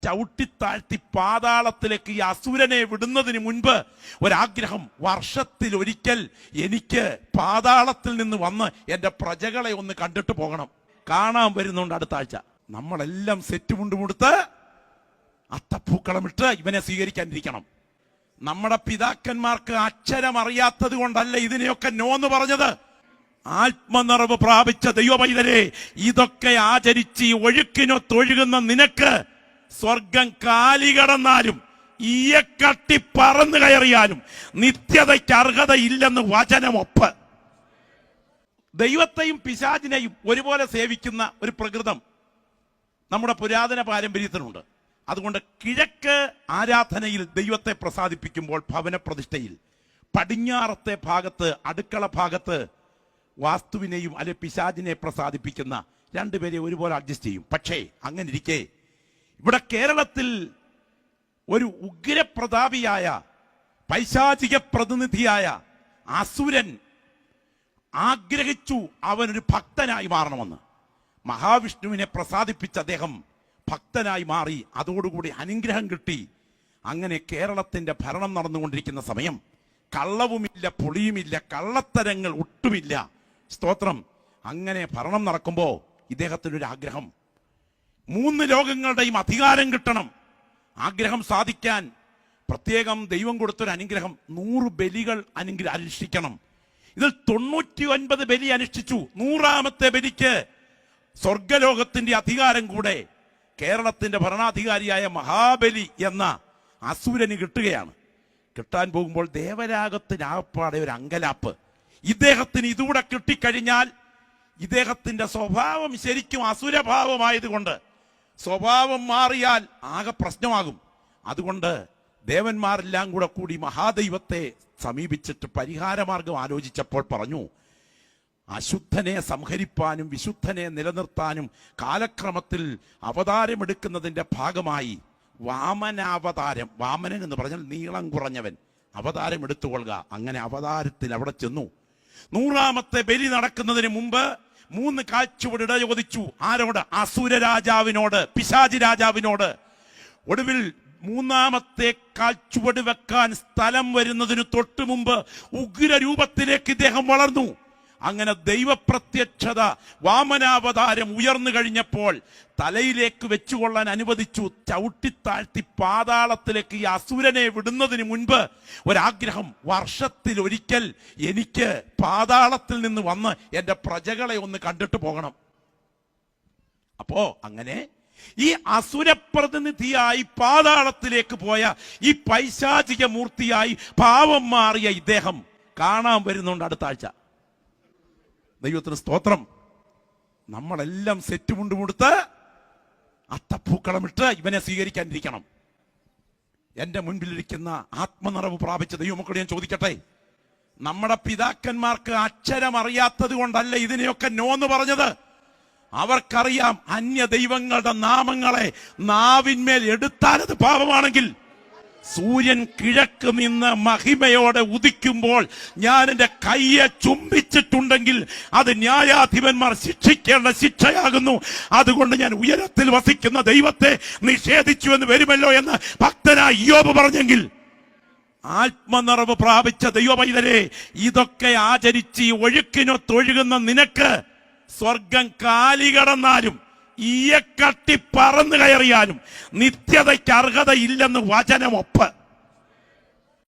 ചവിട്ടിത്താഴ്ത്തി പാതാളത്തിലേക്ക് ഈ അസുരനെ വിടുന്നതിന് മുൻപ് ഒരാഗ്രഹം, വർഷത്തിൽ ഒരിക്കൽ എനിക്ക് പാതാളത്തിൽ നിന്ന് വന്ന് എന്റെ പ്രജകളെ ഒന്ന് കണ്ടിട്ട് പോകണം. കാണാൻ വരുന്നുണ്ട് അടുത്ത ആഴ്ച. നമ്മളെല്ലാം സെറ്റ് മുണ്ടുമുടുത്ത് അത്തപ്പൂക്കളമിട്ട് ഇവനെ സ്വീകരിക്കാനിരിക്കണം. നമ്മുടെ പിതാക്കന്മാർക്ക് അക്ഷരം അറിയാത്തത് കൊണ്ടല്ല ഇതിനെയൊക്കെ നോന്ന് പറഞ്ഞത്. ആത്മനിറവ് പ്രാപിച്ച ദൈവപൈതലേ, ഇതൊക്കെ ആചരിച്ച് ഈ ഒഴുക്കിനൊത്തൊഴുകുന്ന നിനക്ക് സ്വർഗം കാലികടന്നാലും ഈയക്കട്ടി പറന്നു കയറിയാലും നിത്യതയ്ക്ക് അർഹതയില്ലെന്ന് വചനമൊപ്പ്. ദൈവത്തെയും പിശാചിനെയും ഒരുപോലെ സേവിക്കുന്ന ഒരു പ്രകൃതം നമ്മുടെ പുരാതന പാരമ്പര്യത്തിനുണ്ട്. അതുകൊണ്ട് കിഴക്ക് ആരാധനയിൽ ദൈവത്തെ പ്രസാദിപ്പിക്കുമ്പോൾ ഭവന പ്രതിഷ്ഠയിൽ, പടിഞ്ഞാറത്തെ ഭാഗത്ത് അടുക്കള ഭാഗത്ത് വാസ്തുവിനെയും അല്ലെ പിശാചിനെ പ്രസാദിപ്പിക്കുന്ന രണ്ടുപേരെ ഒരുപോലെ അഡ്ജസ്റ്റ് ചെയ്യും. പക്ഷേ അങ്ങനെ ഇരിക്കെ ഇവിടെ കേരളത്തിൽ ഒരു ഉഗ്രപ്രതാപിയായ പൈശാചിക പ്രതിനിധിയായ അസുരൻ ആഗ്രഹിച്ചു അവനൊരു ഭക്തനായി മാറണമെന്ന്. മഹാവിഷ്ണുവിനെ പ്രസാദിപ്പിച്ച അദ്ദേഹം ഭക്തനായി മാറി. അതോടുകൂടി അനുഗ്രഹം കിട്ടി. അങ്ങനെ കേരളത്തിന്റെ ഭരണം നടന്നുകൊണ്ടിരിക്കുന്ന സമയം കള്ളവുമില്ല, പൊളിയുമില്ല, കള്ളത്തരങ്ങൾ ഒട്ടുമില്ല. സ്തോത്രം. അങ്ങനെ ഭരണം നടക്കുമ്പോൾ ഇദ്ദേഹത്തിനൊരു ആഗ്രഹം, 3 ലോകങ്ങളുടെയും അധികാരം കിട്ടണം. ആഗ്രഹം സാധിക്കാൻ പ്രത്യേകം ദൈവം കൊടുത്തൊരു അനുഗ്രഹം, 100 ബലികൾ അനുഷ്ഠിക്കണം. ഇതിൽ 99 ബലി അനുഷ്ഠിച്ചു. 100ാമത്തെ ബലിക്ക് സ്വർഗലോകത്തിന്റെ അധികാരം കൂടെ കേരളത്തിന്റെ ഭരണാധികാരിയായ മഹാബലി എന്ന അസുരന് കിട്ടുകയാണ്. കിട്ടാൻ പോകുമ്പോൾ ദേവരാഗത്തിനാപ്പാടെ ഒരു അങ്കലാപ്പ്. ഇദ്ദേഹത്തിന് ഇതുകൂടെ കിട്ടിക്കഴിഞ്ഞാൽ ഇദ്ദേഹത്തിന്റെ സ്വഭാവം ശരിക്കും അസുരഭാവമായതുകൊണ്ട് സ്വഭാവം മാറിയാൽ ആകെ പ്രശ്നമാകും. അതുകൊണ്ട് ദേവന്മാരെല്ലാം കൂടി മഹാദൈവത്തെ സമീപിച്ചിട്ട് പരിഹാരമാർഗം ആലോചിച്ചപ്പോൾ പറഞ്ഞു, അശുദ്ധനെ സംഹരിപ്പാനും വിശുദ്ധനെ നിലനിർത്താനും കാലക്രമത്തിൽ അവതാരമെടുക്കുന്നതിന്റെ ഭാഗമായി വാമനാവതാരം, വാമനൻ എന്ന് പറഞ്ഞാൽ നീളം കുറഞ്ഞവൻ, അവതാരം എടുത്തുകൊള്ളുക. അങ്ങനെ അവതാരത്തിൽ അവിടെ ചെന്നു. 100ാമത്തെ ബലി നടക്കുന്നതിന് മുമ്പ് 3 കാഴ്ചവട് ചോദിച്ചു. ആരോട്? അസുര രാജാവിനോട്, പിശാചി രാജാവിനോട്. ഒടുവിൽ 3ാമത്തെ കാഴ്ചവട് വെക്കാൻ സ്ഥലം വരുന്നതിന് തൊട്ടു മുമ്പ് ഉഗ്രരൂപത്തിലേക്ക് ഇദ്ദേഹം വളർന്നു. അങ്ങനെ ദൈവപ്രത്യക്ഷത, വാമനാവതാരം ഉയർന്നു കഴിഞ്ഞപ്പോൾ തലയിലേക്ക് വെച്ചുകൊള്ളാൻ അനുവദിച്ചു. ചവിട്ടിത്താഴ്ത്തി പാതാളത്തിലേക്ക് ഈ അസുരനെ വിടുന്നതിന് മുൻപ് ഒരാഗ്രഹം, വർഷത്തിൽ ഒരിക്കൽ എനിക്ക് പാതാളത്തിൽ നിന്ന് വന്ന് എന്റെ പ്രജകളെ ഒന്ന് കണ്ടിട്ട് പോകണം. അപ്പോ അങ്ങനെ ഈ അസുരപ്രതിനിധിയായി പാതാളത്തിലേക്ക് പോയ ഈ പൈശാചിക മൂർത്തിയായി പാവം മാറിയ ഇദ്ദേഹം കാണാൻ വരുന്നുണ്ട് അടുത്ത ആഴ്ച. ദൈവത്തിന് സ്തോത്രം. നമ്മളെല്ലാം സെറ്റ് മുണ്ടുമുടുത്ത് അത്തപ്പൂക്കളമിട്ട് ഇവനെ സ്വീകരിക്കാനിരിക്കണം. എന്റെ മുൻപിലിരിക്കുന്ന ആത്മനിറവ് പ്രാപിച്ച ദൈവമക്കളോട് ഞാൻ ചോദിക്കട്ടെ, നമ്മുടെ പിതാക്കന്മാർക്ക് അക്ഷരം അറിയാത്തത് കൊണ്ടല്ല ഇതിനെയൊക്കെ നോന്ന് പറഞ്ഞത്. അവർക്കറിയാം അന്യ ദൈവങ്ങളുടെ നാമങ്ങളെ നാവിന്മേൽ എടുത്താലത് പാപമാണെങ്കിൽ, സൂര്യൻ കിഴക്ക് നിന്ന് മഹിമയോടെ ഉദിക്കുമ്പോൾ ഞാൻ എന്റെ കയ്യെ ചുംബിച്ചിട്ടുണ്ടെങ്കിൽ അത് ന്യായാധിപന്മാർ ശിക്ഷിക്കേണ്ട ശിക്ഷയാകുന്നു. അതുകൊണ്ട് ഞാൻ ഉയരത്തിൽ വസിക്കുന്ന ദൈവത്തെ നിഷേധിച്ചു എന്ന് വരുമല്ലോ എന്ന് ഭക്തനായ ഇയ്യോബ് പറഞ്ഞെങ്കിൽ, ആത്മനിറവ് പ്രാപിച്ച ദൈവപൈതലേ, ഇതൊക്കെ ആചരിച്ച് ഈ ഒഴുക്കിനൊത്തൊഴുകുന്ന നിനക്ക് സ്വർഗം കാലികടന്നാലും ഈയക്കട്ടി പറന്നു കയറിയാലും നിത്യതയ്ക്ക് അർഹതയില്ലെന്ന് വചനമൊപ്പ്.